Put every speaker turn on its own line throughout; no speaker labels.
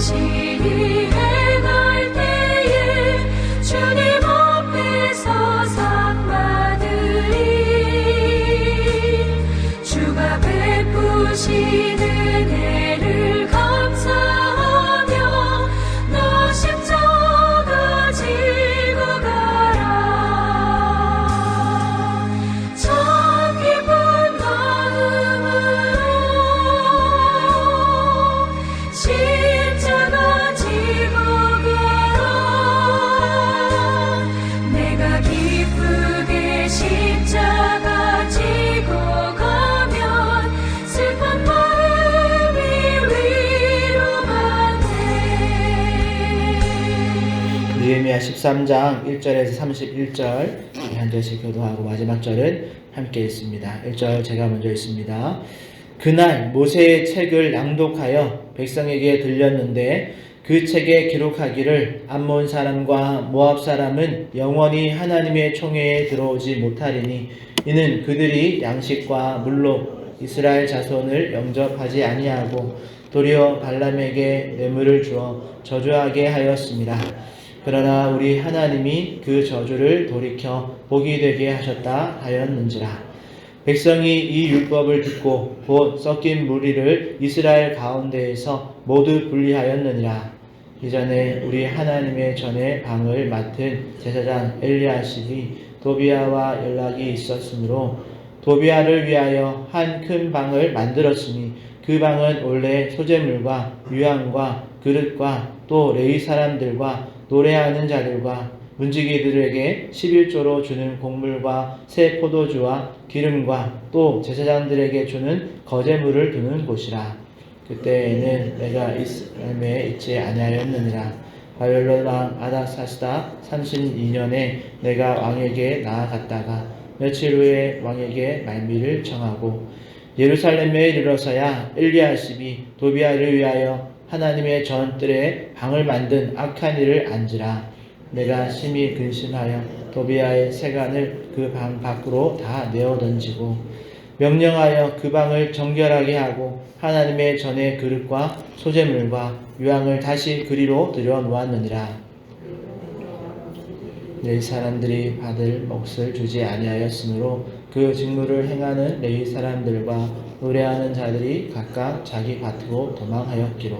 당신이 행할 때에 주님 앞에서 상 받으리. 주가 베푸신 은혜를 감사하며 너 십자가 지고 가라. 참 기쁜 마음으로 십자가 지고 가라. 내가 기쁘게 십자가 지고 가면 슬픈 마음이 위로가 돼.
느헤미야 13장 1절에서 31절 한 절씩 교도하고 마지막 절은 함께 읽습니다. 1절 제가 먼저 읽습니다. 그날 모세의 책을 낭독하여 백성에게 들렸는데 그 책에 기록하기를 암몬 사람과 모압 사람은 영원히 하나님의 총회에 들어오지 못하리니 이는 그들이 양식과 물로 이스라엘 자손을 영접하지 아니하고 도리어 발람에게 뇌물을 주어 저주하게 하였습니다. 그러나 우리 하나님이 그 저주를 돌이켜 복이 되게 하셨다 하였는지라. 백성이 이 율법을 듣고 곧 섞인 무리를 이스라엘 가운데에서 모두 분리하였느니라. 이전에 우리 하나님의 전에 방을 맡은 제사장 엘리야십이 도비아와 연락이 있었으므로 도비아를 위하여 한 큰 방을 만들었으니 그 방은 원래 소재물과 유향과 그릇과 또 레위 사람들과 노래하는 자들과 문지기들에게 11조로 주는 곡물과 새 포도주와 기름과 또 제사장들에게 주는 거제물을 두는 곳이라. 그때에는 내가 이스라엘에 있지 아니하였느니라. 바벨론 왕 아닥사스다 32년에 내가 왕에게 나아갔다가 며칠 후에 왕에게 말미를 청하고 예루살렘에 이르러서야 엘리야십이 도비아를 위하여 하나님의 전뜰에 방을 만든 악한 일을 안지라. 내가 심히 근심하여 도비아의 세간을 그 방 밖으로 다 내어 던지고 명령하여 그 방을 정결하게 하고 하나님의 전의 그릇과 소재물과 유향을 다시 그리로 들여 놓았느니라. 레위 사람들이 받을 몫을 주지 아니하였으므로 그 직무를 행하는 레위 사람들과 노래하는 자들이 각각 자기 밭으로 도망하였기로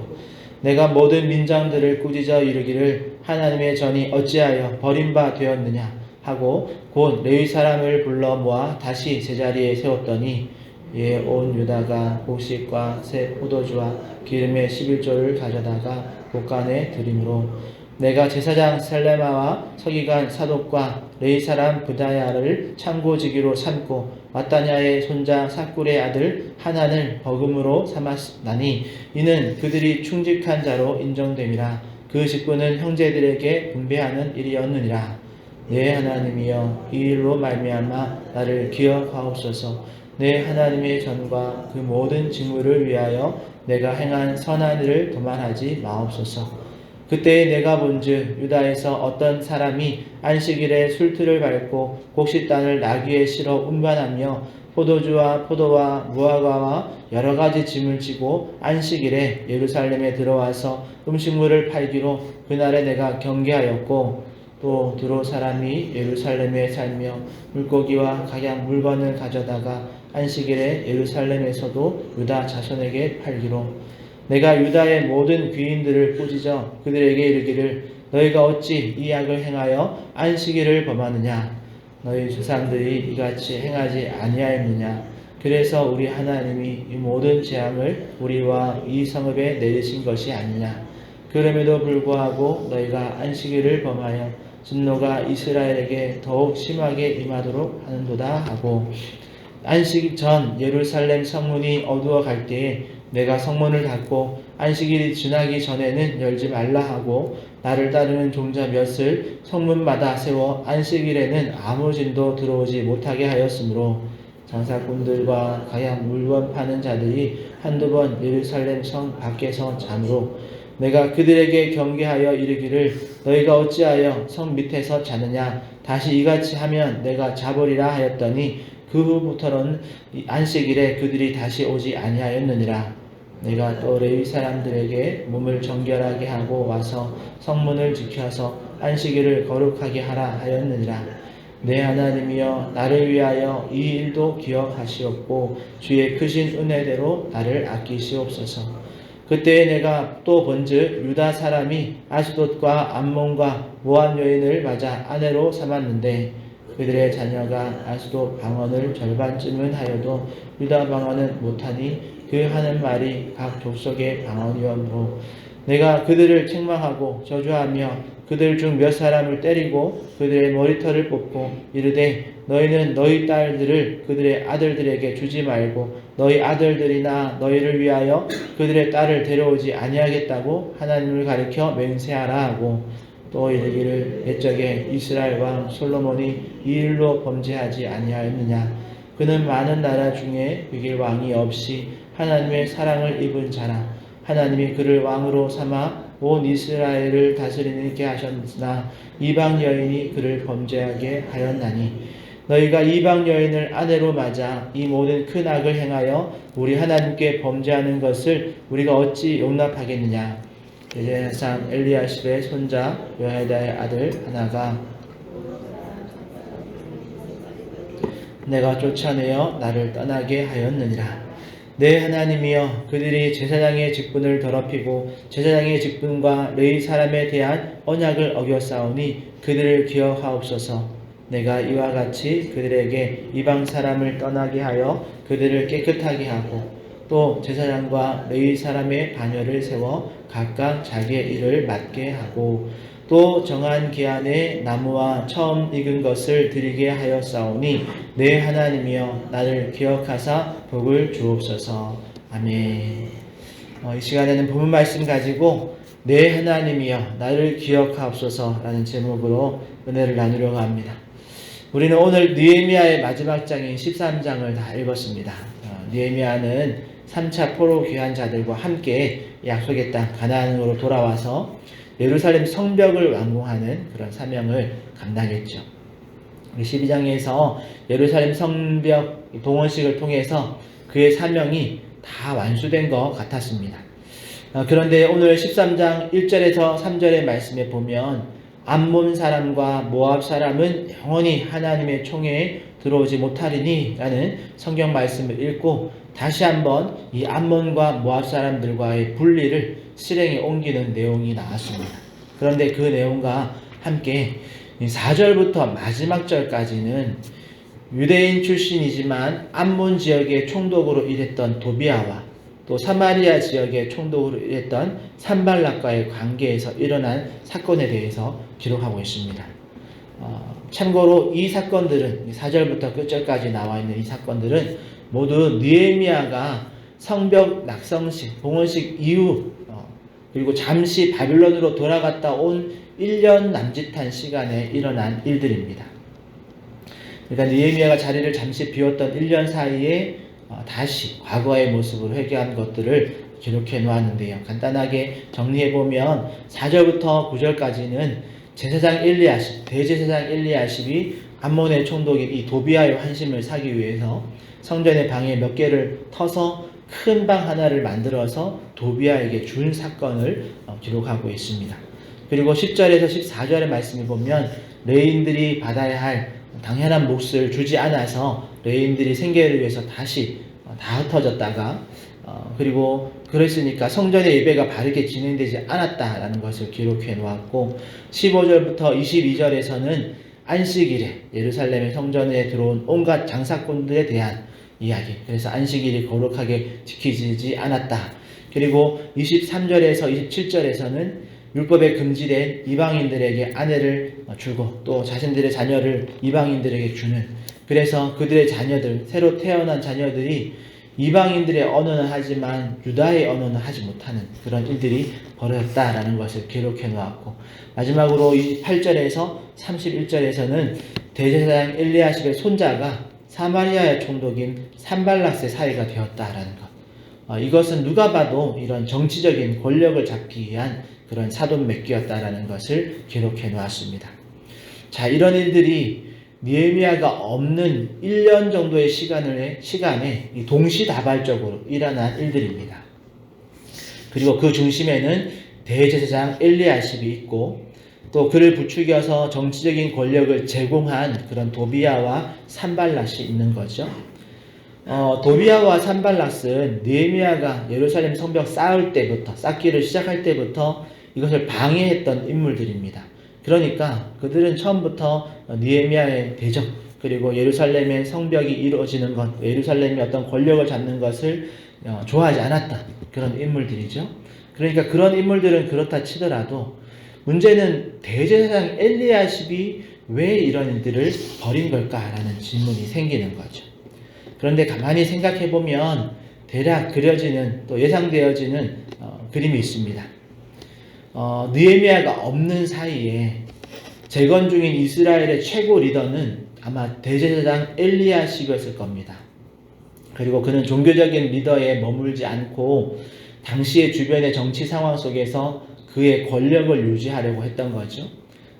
내가 모든 민장들을 꾸짖어 이르기를 하나님의 전이 어찌하여 버림바 되었느냐 하고 곧 레위 사람을 불러 모아 다시 제자리에 세웠더니 이에 온 유다가 곡식과 새 포도주와 기름의 11조를 가져다가 곳간에 드림으로 내가 제사장 셀레마와 서기관 사독과 레위 사람 브다야를 창고지기로 삼고 마따냐의 손자 사꿀의 아들 하난을 버금으로 삼았나니 이는 그들이 충직한 자로 인정됨이라. 그 직분은 형제들에게 분배하는 일이었느니라. 내 하나님이여 이 일로 말미암아 나를 기억하옵소서. 내 하나님의 전과 그 모든 직무를 위하여 내가 행한 선한 일을 도말하지 마옵소서. 그때 내가 본즉 유다에서 어떤 사람이 안식일에 술틀을 밟고 곡식단을 나귀에 실어 운반하며 포도주와 포도와 무화과와 여러 가지 짐을 지고 안식일에 예루살렘에 들어와서 음식물을 팔기로 그날에 내가 경계하였고 또 두로 사람이 예루살렘에 살며 물고기와 각양 물건을 가져다가 안식일에 예루살렘에서도 유다 자손에게 팔기로 내가 유다의 모든 귀인들을 꾸짖어 그들에게 이르기를 너희가 어찌 이 악을 행하여 안식일을 범하느냐. 너희 조상들이 이같이 행하지 아니하였느냐. 그래서 우리 하나님이 이 모든 재앙을 우리와 이 성읍에 내리신 것이 아니냐. 그럼에도 불구하고 너희가 안식일을 범하여 진노가 이스라엘에게 더욱 심하게 임하도록 하는도다 하고 안식 전 예루살렘 성문이 어두워 갈 때에 내가 성문을 닫고 안식일이 지나기 전에는 열지 말라 하고 나를 따르는 종자 몇을 성문마다 세워 안식일에는 아무 진도 들어오지 못하게 하였으므로 장사꾼들과 가양 물건 파는 자들이 한두 번 예루살렘 성 밖에서 잠으로 내가 그들에게 경계하여 이르기를 너희가 어찌하여 성 밑에서 자느냐. 다시 이같이 하면 내가 자버리라 하였더니 그 후부터는 안식일에 그들이 다시 오지 아니하였느니라. 내가 또 레위 사람들에게 몸을 정결하게 하고 와서 성문을 지켜서 안식일을 거룩하게 하라 하였느니라. 내 하나님이여 나를 위하여 이 일도 기억하시옵고 주의 크신 은혜대로 나를 아끼시옵소서. 그때에 내가 또 본즉 유다 사람이 아스돗과 암몬과 모압 여인을 맞아 아내로 삼았는데 그들의 자녀가 아스돗 방언을 절반쯤은 하여도 유다 방언은 못하니 그 하는 말이 각 족속의 방언이었므로 내가 그들을 책망하고 저주하며 그들 중 몇 사람을 때리고 그들의 머리털을 뽑고 이르되 너희는 너희 딸들을 그들의 아들들에게 주지 말고 너희 아들들이나 너희를 위하여 그들의 딸을 데려오지 아니하겠다고 하나님을 가리켜 맹세하라 하고 또 이르기를 옛적에 이스라엘 왕 솔로몬이 이 일로 범죄하지 아니하였느냐. 그는 많은 나라 중에 비길 왕이 없이 하나님의 사랑을 입은 자라. 하나님이 그를 왕으로 삼아 온 이스라엘을 다스리게 하셨으나 이방 여인이 그를 범죄하게 하였나니 너희가 이방 여인을 아내로 맞아 이 모든 큰 악을 행하여 우리 하나님께 범죄하는 것을 우리가 어찌 용납하겠느냐. 제사장 엘리야십의 손자 여헤다의 아들 하나가 내가 쫓아내어 나를 떠나게 하였느니라. 내 하나님이여 그들이 제사장의 직분을 더럽히고 제사장의 직분과 레위 사람에 대한 언약을 어겼사오니 그들을 기억하옵소서. 내가 이와 같이 그들에게 이방 사람을 떠나게 하여 그들을 깨끗하게 하고 또 제사장과 레위 사람의 반열을 세워 각각 자기의 일을 맡게 하고 또 정한 기한에 나무와 처음 익은 것을 드리게 하였사오니 내 하나님이여 나를 기억하사 복을 주옵소서. 아멘. 이 시간에는 본문 말씀 가지고 내 하나님이여 나를 기억하옵소서 라는 제목으로 은혜를 나누려고 합니다. 우리는 오늘 느헤미야의 마지막 장인 13장을 다 읽었습니다. 느헤미야는 3차 포로 귀환 자들과 함께 약속의 땅 가나안으로 돌아와서 예루살렘 성벽을 완공하는 그런 사명을 감당했죠. 12장에서 예루살렘 성벽 동원식을 통해서 그의 사명이 다 완수된 것 같았습니다. 그런데 오늘 13장 1절에서 3절의 말씀에 보면 암몬 사람과 모압 사람은 영원히 하나님의 총회에 들어오지 못하리니 라는 성경 말씀을 읽고 다시 한번 이 암몬과 모압 사람들과의 분리를 실행에 옮기는 내용이 나왔습니다. 그런데 그 내용과 함께 4절부터 마지막 절까지는 유대인 출신이지만 암몬 지역의 총독으로 일했던 도비아와 또 사마리아 지역의 총독으로 일했던 산발락과의 관계에서 일어난 사건에 대해서 기록하고 있습니다. 참고로 이 사건들은 4절부터 끝절까지 나와 있는 이 사건들은 모두 느헤미야가 성벽 낙성식, 봉헌식 이후 그리고 잠시 바빌론으로 돌아갔다 온 1년 남짓한 시간에 일어난 일들입니다. 그러니까 느헤미야가 자리를 잠시 비웠던 1년 사이에 다시 과거의 모습으로 회개한 것들을 기록해 놓았는데요. 간단하게 정리해보면 4절부터 9절까지는 제사장 엘리야십, 대제사장 엘리야십이 암몬의 총독인 이 도비아의 환심을 사기 위해서 성전의 방에 몇 개를 터서 큰 방 하나를 만들어서 도비아에게 준 사건을 기록하고 있습니다. 그리고 10절에서 14절의 말씀을 보면 레위인들이 받아야 할 당연한 몫을 주지 않아서 레위인들이 생계를 위해서 다시 다 흩어졌다가 그리고 그랬으니까 성전의 예배가 바르게 진행되지 않았다라는 것을 기록해 놓았고 15절부터 22절에서는 안식일에 예루살렘의 성전에 들어온 온갖 장사꾼들에 대한 이야기. 그래서 안식일이 거룩하게 지키지 않았다. 그리고 23절에서 27절에서는 율법에 금지된 이방인들에게 아내를 주고 또 자신들의 자녀를 이방인들에게 주는, 그래서 그들의 자녀들, 새로 태어난 자녀들이 이방인들의 언어는 하지만 유다의 언어는 하지 못하는 그런 일들이 벌어졌다라는 것을 기록해 놓았고, 마지막으로 28절에서 31절에서는 대제사장 엘리야십의 손자가 사마리아의 총독인 산발락의 사이가 되었다라는 것. 이것은 누가 봐도 이런 정치적인 권력을 잡기 위한 그런 사돈맺기였다라는 것을 기록해 놓았습니다. 자, 이런 일들이 느헤미야가 없는 1년 정도의 시간에 동시다발적으로 일어난 일들입니다. 그리고 그 중심에는 대제사장 엘리야십이 있고 또 그를 부추겨서 정치적인 권력을 제공한 그런 도비야와 산발랏이 있는 거죠. 도비야와 산발랏은 느헤미야가 예루살렘 성벽 쌓기를 시작할 때부터 이것을 방해했던 인물들입니다. 그러니까 그들은 처음부터 느헤미야의 대적, 그리고 예루살렘의 성벽이 이루어지는 것, 예루살렘이 어떤 권력을 잡는 것을 좋아하지 않았다. 그런 인물들이죠. 그러니까 그런 인물들은 그렇다 치더라도 문제는 대제사장 엘리야십이 왜 이런 일들을 벌인 걸까라는 질문이 생기는 거죠. 그런데 가만히 생각해 보면 대략 그려지는 또 예상되어지는 그림이 있습니다. 느헤미야가 없는 사이에 재건 중인 이스라엘의 최고 리더는 아마 대제사장 엘리야십이었을 겁니다. 그리고 그는 종교적인 리더에 머물지 않고 당시의 주변의 정치 상황 속에서 그의 권력을 유지하려고 했던 거죠.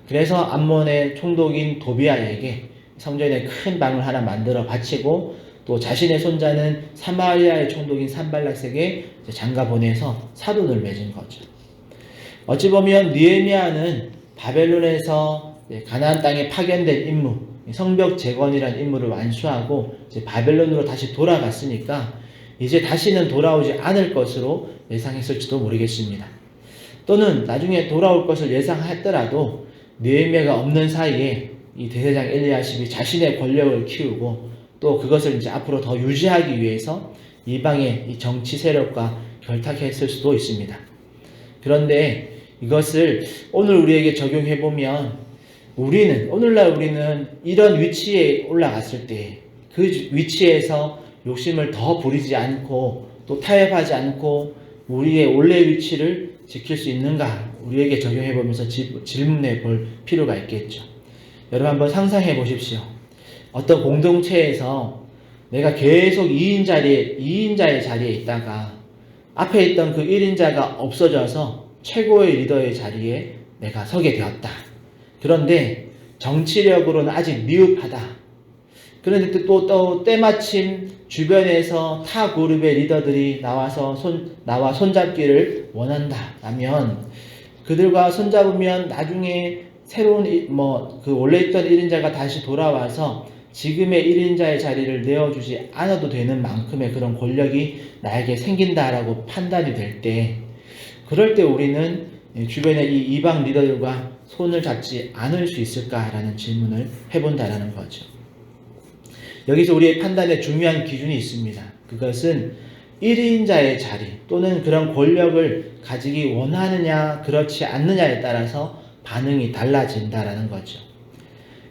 그래서 암몬의 총독인 도비야에게 성전에 큰 방을 하나 만들어 바치고 또 자신의 손자는 사마리아의 총독인 산발랏에게 장가 보내서 사돈을 맺은 거죠. 어찌 보면 느헤미야는 바벨론에서 가나안 땅에 파견된 임무, 성벽 재건이라는 임무를 완수하고 이제 바벨론으로 다시 돌아갔으니까 이제 다시는 돌아오지 않을 것으로 예상했을지도 모르겠습니다. 또는 나중에 돌아올 것을 예상했더라도 느헤미야가 없는 사이에 이 대제사장 엘리야십이 자신의 권력을 키우고 또 그것을 이제 앞으로 더 유지하기 위해서 이방의 이 정치 세력과 결탁했을 수도 있습니다. 그런데 이것을 오늘 우리에게 적용해 보면 오늘날 우리는 이런 위치에 올라갔을 때 그 위치에서 욕심을 더 부리지 않고 또 타협하지 않고 우리의 원래 위치를 지킬 수 있는가 우리에게 적용해 보면서 질문해 볼 필요가 있겠죠. 여러분 한번 상상해 보십시오. 어떤 공동체에서 내가 계속 2인자의 자리에 있다가 앞에 있던 그 1인자가 없어져서 최고의 리더의 자리에 내가 서게 되었다. 그런데 정치력으로는 아직 미흡하다. 그런데 또 때마침 주변에서 타 그룹의 리더들이 나와 손잡기를 원한다라면 그들과 손잡으면 나중에 새로운 그 원래 있던 1인자가 다시 돌아와서 지금의 1인자의 자리를 내어주지 않아도 되는 만큼의 그런 권력이 나에게 생긴다라고 판단이 될 때 그럴 때 우리는 주변의 이 이방 리더들과 손을 잡지 않을 수 있을까라는 질문을 해본다라는 거죠. 여기서 우리의 판단에 중요한 기준이 있습니다. 그것은 1인자의 자리 또는 그런 권력을 가지기 원하느냐 그렇지 않느냐에 따라서 반응이 달라진다라는 거죠.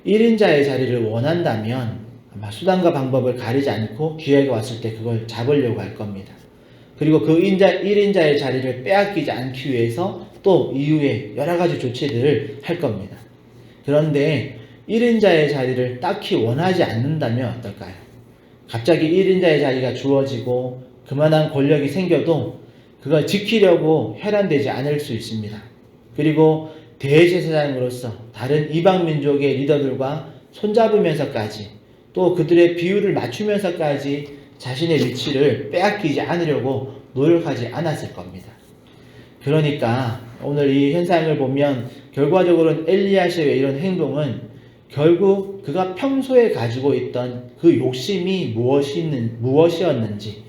1인자의 자리를 원한다면 아마 수단과 방법을 가리지 않고 기회가 왔을 때 그걸 잡으려고 할 겁니다. 그리고 그 1인자의 자리를 빼앗기지 않기 위해서 또 이후에 여러 가지 조치들을 할 겁니다. 그런데 1인자의 자리를 딱히 원하지 않는다면 어떨까요? 갑자기 1인자의 자리가 주어지고 그만한 권력이 생겨도 그걸 지키려고 혈안되지 않을 수 있습니다. 그리고 대제사장으로서 다른 이방 민족의 리더들과 손잡으면서까지 또 그들의 비율을 맞추면서까지 자신의 위치를 빼앗기지 않으려고 노력하지 않았을 겁니다. 그러니까 오늘 이 현상을 보면 결과적으로는 엘리야십의 이런 행동은 결국 그가 평소에 가지고 있던 그 욕심이 무엇이었는지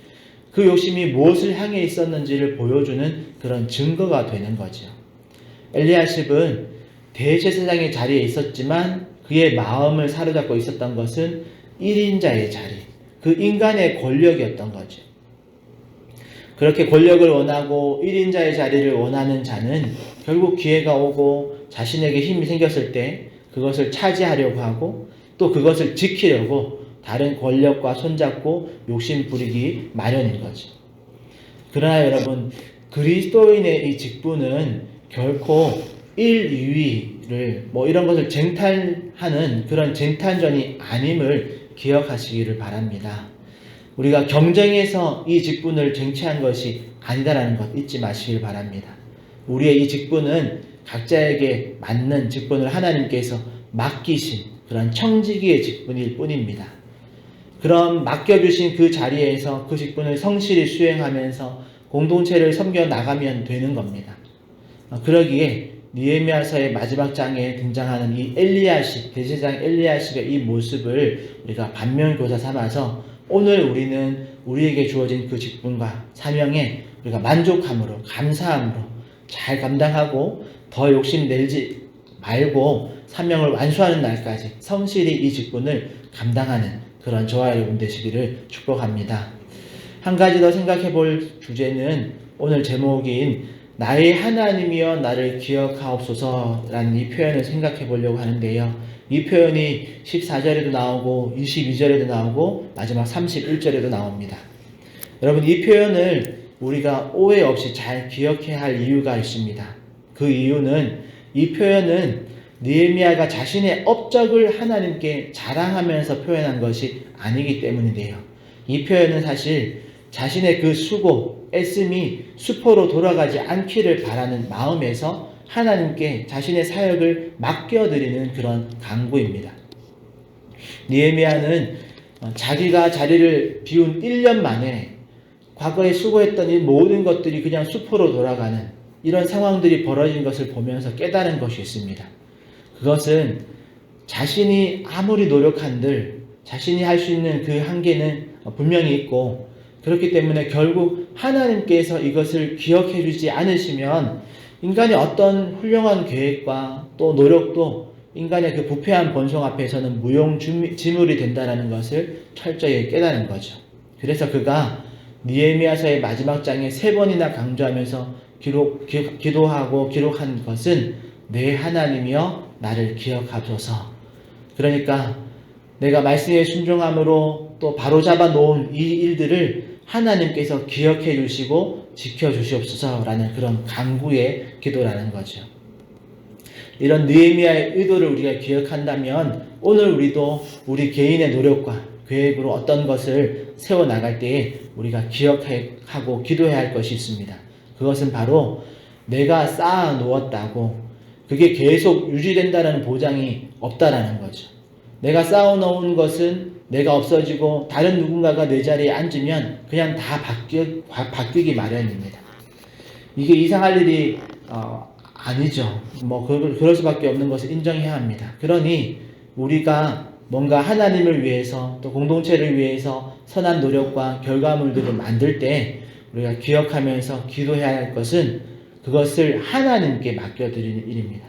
그 욕심이 무엇을 향해 있었는지를 보여주는 그런 증거가 되는 거죠. 엘리야십은 대제사장의 자리에 있었지만 그의 마음을 사로잡고 있었던 것은 1인자의 자리, 그 인간의 권력이었던 거죠. 그렇게 권력을 원하고 1인자의 자리를 원하는 자는 결국 기회가 오고 자신에게 힘이 생겼을 때 그것을 차지하려고 하고 또 그것을 지키려고 다른 권력과 손잡고 욕심 부리기 마련인 거죠. 그러나 여러분 그리스도인의 이 직분은 결코 1, 2위를 이런 것을 쟁탈하는 그런 쟁탈전이 아님을 기억하시기를 바랍니다. 우리가 경쟁에서 이 직분을 쟁취한 것이 아니다라는 것 잊지 마시길 바랍니다. 우리의 이 직분은 각자에게 맞는 직분을 하나님께서 맡기신 그런 청지기의 직분일 뿐입니다. 그럼 맡겨주신 그 자리에서 그 직분을 성실히 수행하면서 공동체를 섬겨 나가면 되는 겁니다. 그러기에 느헤미야서의 마지막 장에 등장하는 이 엘리야십, 대제사장 엘리야십의 이 모습을 우리가 반면교사 삼아서 오늘 우리는 우리에게 주어진 그 직분과 사명에 우리가 만족함으로, 감사함으로 잘 감당하고 더 욕심내지 말고 사명을 완수하는 날까지 성실히 이 직분을 감당하는 그런 저와 여러분 되시기를 축복합니다. 한 가지 더 생각해 볼 주제는 오늘 제목인 나의 하나님이여 나를 기억하옵소서라는 이 표현을 생각해 보려고 하는데요. 이 표현이 14절에도 나오고 22절에도 나오고 마지막 31절에도 나옵니다. 여러분, 이 표현을 우리가 오해 없이 잘 기억해야 할 이유가 있습니다. 그 이유는 이 표현은 느헤미야가 자신의 업적을 하나님께 자랑하면서 표현한 것이 아니기 때문인데요. 이 표현은 사실 자신의 그 수고, 애씀이 수포로 돌아가지 않기를 바라는 마음에서 하나님께 자신의 사역을 맡겨드리는 그런 간구입니다. 느헤미야는 자기가 자리를 비운 1년 만에 과거에 수고했던 이 모든 것들이 그냥 수포로 돌아가는 이런 상황들이 벌어진 것을 보면서 깨달은 것이 있습니다. 그것은 자신이 아무리 노력한들 자신이 할 수 있는 그 한계는 분명히 있고, 그렇기 때문에 결국 하나님께서 이것을 기억해 주지 않으시면 인간의 어떤 훌륭한 계획과 또 노력도 인간의 그 부패한 본성 앞에서는 무용지물이 된다는 것을 철저히 깨달은 거죠. 그래서 그가 느헤미야서의 마지막 장에 3번이나 강조하면서 기도하고 기록한 것은 내 하나님이여 나를 기억하소서. 그러니까 내가 말씀에 순종함으로 또 바로잡아 놓은 이 일들을 하나님께서 기억해 주시고 지켜 주시옵소서라는 그런 간구의 기도라는 거죠. 이런 느헤미야의 의도를 우리가 기억한다면 오늘 우리도 우리 개인의 노력과 계획으로 어떤 것을 세워나갈 때에 우리가 기억하고 기도해야 할 것이 있습니다. 그것은 바로 내가 쌓아 놓았다고 그게 계속 유지된다는 보장이 없다라는 거죠. 내가 쌓아놓은 것은 내가 없어지고 다른 누군가가 내 자리에 앉으면 그냥 다 바뀌기 마련입니다. 이게 이상할 일이 아니죠. 그럴 수밖에 없는 것을 인정해야 합니다. 그러니 우리가 뭔가 하나님을 위해서 또 공동체를 위해서 선한 노력과 결과물들을 만들 때 우리가 기억하면서 기도해야 할 것은 그것을 하나님께 맡겨드리는 일입니다.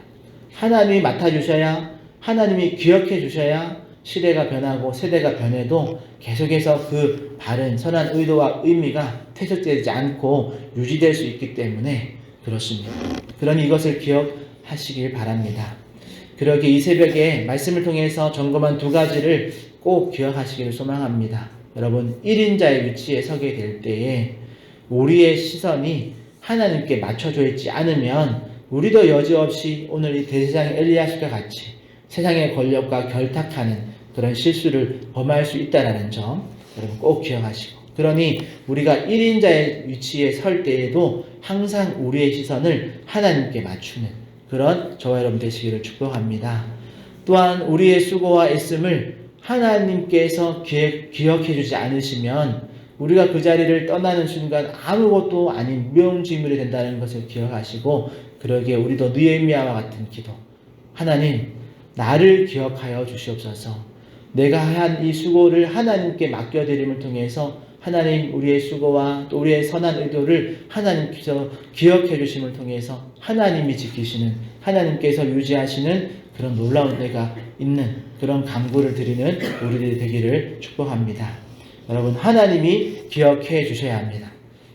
하나님이 맡아주셔야, 하나님이 기억해 주셔야 시대가 변하고 세대가 변해도 계속해서 그 바른 선한 의도와 의미가 퇴색되지 않고 유지될 수 있기 때문에 그렇습니다. 그러니 이것을 기억하시길 바랍니다. 그러기에 이 새벽에 말씀을 통해서 점검한 2가지를 꼭 기억하시기를 소망합니다. 여러분, 1인자의 위치에 서게 될 때에 우리의 시선이 하나님께 맞춰져 있지 않으면 우리도 여지없이 오늘 이 대제사장 엘리야십과 같이 세상의 권력과 결탁하는 그런 실수를 범할 수 있다는 점 여러분 꼭 기억하시고, 그러니 우리가 1인자의 위치에 설 때에도 항상 우리의 시선을 하나님께 맞추는 그런 저와 여러분 되시기를 축복합니다. 또한 우리의 수고와 애씀을 하나님께서 기억해 주지 않으시면 우리가 그 자리를 떠나는 순간 아무것도 아닌 무용지물이 된다는 것을 기억하시고, 그러기에 우리도 느헤미야와 같은 기도, 하나님 나를 기억하여 주시옵소서. 내가 한 이 수고를 하나님께 맡겨드림을 통해서 하나님 우리의 수고와 또 우리의 선한 의도를 하나님께서 기억해 주심을 통해서 하나님이 지키시는, 하나님께서 유지하시는 그런 놀라운 때가 있는 그런 간구를 드리는 우리들이 되기를 축복합니다. 여러분, 하나님이 기억해 주셔야 합니다.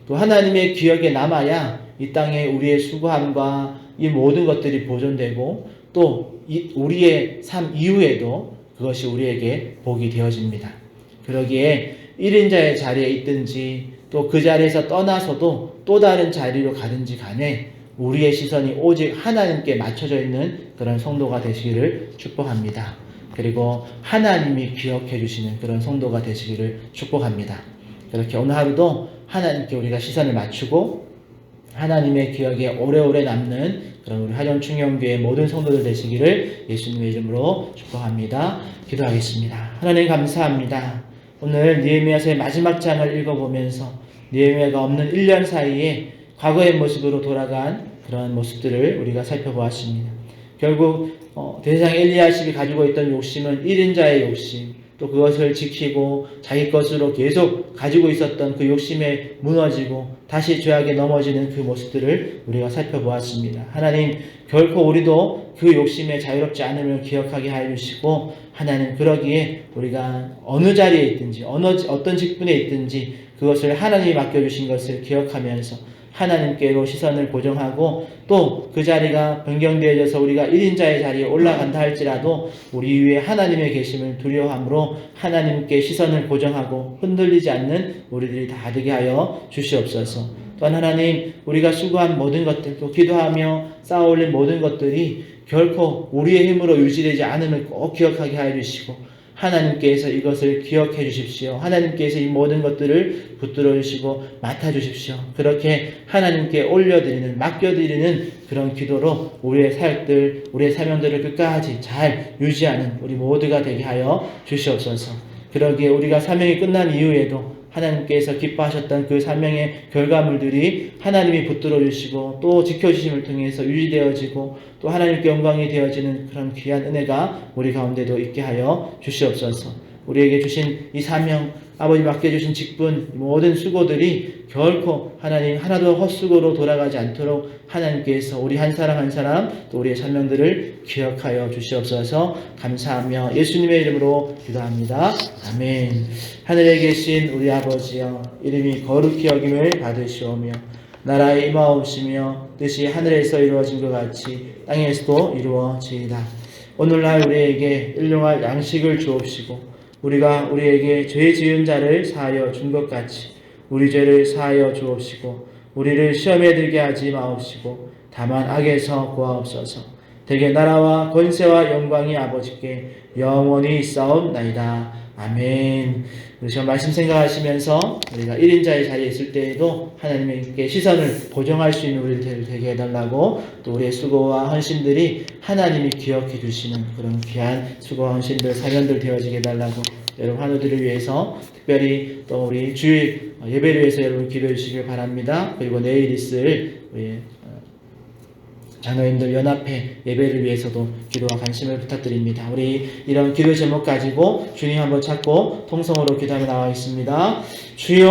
또 하나님의 기억에 남아야 이 땅에 우리의 수고함과 이 모든 것들이 보존되고 또 우리의 삶 이후에도 그것이 우리에게 복이 되어집니다. 그러기에 1인자의 자리에 있든지 또 그 자리에서 떠나서도 또 다른 자리로 가든지 간에 우리의 시선이 오직 하나님께 맞춰져 있는 그런 성도가 되시기를 축복합니다. 그리고 하나님이 기억해 주시는 그런 성도가 되시기를 축복합니다. 그렇게 오늘 하루도 하나님께 우리가 시선을 맞추고 하나님의 기억에 오래오래 남는 그런 우리 하정충영교회 모든 성도들 되시기를 예수님의 이름으로 축복합니다. 기도하겠습니다. 하나님 감사합니다. 오늘 느헤미야서의 마지막 장을 읽어보면서 느헤미야가 없는 1년 사이에 과거의 모습으로 돌아간 그런 모습들을 우리가 살펴보았습니다. 결국 대제사장 엘리야십이 가지고 있던 욕심은 1인자의 욕심, 또 그것을 지키고 자기 것으로 계속 가지고 있었던 그 욕심에 무너지고 다시 죄악에 넘어지는 그 모습들을 우리가 살펴보았습니다. 하나님 결코 우리도 그 욕심에 자유롭지 않음을 기억하게 하여 주시고, 하나님 그러기에 우리가 어느 자리에 있든지 어떤 직분에 있든지 그것을 하나님이 맡겨주신 것을 기억하면서 하나님께로 시선을 고정하고, 또 그 자리가 변경되어져서 우리가 1인자의 자리에 올라간다 할지라도 우리 위에 하나님의 계심을 두려워함으로 하나님께 시선을 고정하고 흔들리지 않는 우리들이 다 되게 하여 주시옵소서. 또한 하나님, 우리가 수고한 모든 것들, 또 기도하며 쌓아올린 모든 것들이 결코 우리의 힘으로 유지되지 않음을 꼭 기억하게 하여 주시고, 하나님께서 이것을 기억해 주십시오. 하나님께서 이 모든 것들을 붙들어 주시고 맡아 주십시오. 그렇게 하나님께 올려드리는, 맡겨드리는 그런 기도로 우리의 사역들, 우리의 사명들을 끝까지 잘 유지하는 우리 모두가 되게 하여 주시옵소서. 그러기에 우리가 사명이 끝난 이후에도 하나님께서 기뻐하셨던 그 사명의 결과물들이 하나님이 붙들어 주시고 또 지켜주심을 통해서 유지되어지고 또 하나님께 영광이 되어지는 그런 귀한 은혜가 우리 가운데도 있게 하여 주시옵소서. 우리에게 주신 이 사명, 아버지 맡겨주신 직분, 모든 수고들이 결코 하나님 하나도 헛수고로 돌아가지 않도록 하나님께서 우리 한 사람 한 사람 또 우리의 사명들을 기억하여 주시옵소서. 감사하며 예수님의 이름으로 기도합니다. 아멘. 하늘에 계신 우리 아버지여, 이름이 거룩히 여김을 받으시오며 나라의 임하옵시며 뜻이 하늘에서 이루어진 것 같이 땅에서도 이루어지이다. 오늘날 우리에게 일용할 양식을 주옵시고 우리가 우리에게 죄 지은 자를 사하여 준 것 같이 우리 죄를 사하여 주옵시고 우리를 시험에 들게 하지 마옵시고 다만 악에서 구하옵소서. 대개 나라와 권세와 영광이 아버지께 영원히 있사옵나이다. 아멘. 그래서 말씀 생각하시면서 우리가 1인자의 자리에 있을 때에도 하나님께 시선을 고정할 수 있는 우리들 되게 해달라고, 또 우리의 수고와 헌신들이 하나님이 기억해 주시는 그런 귀한 수고와 헌신들, 사명들 되어지게 해달라고 여러분 환우들을 위해서 특별히 또 우리 주일 예배를 위해서 여러분 기도해 주시길 바랍니다. 그리고 내일 있을 우리 장로님들 연합회 예배를 위해서도 기도와 관심을 부탁드립니다. 우리 이런 기도 제목 가지고 주님 한번 찾고 통성으로 기도하며 나와 있습니다. 주여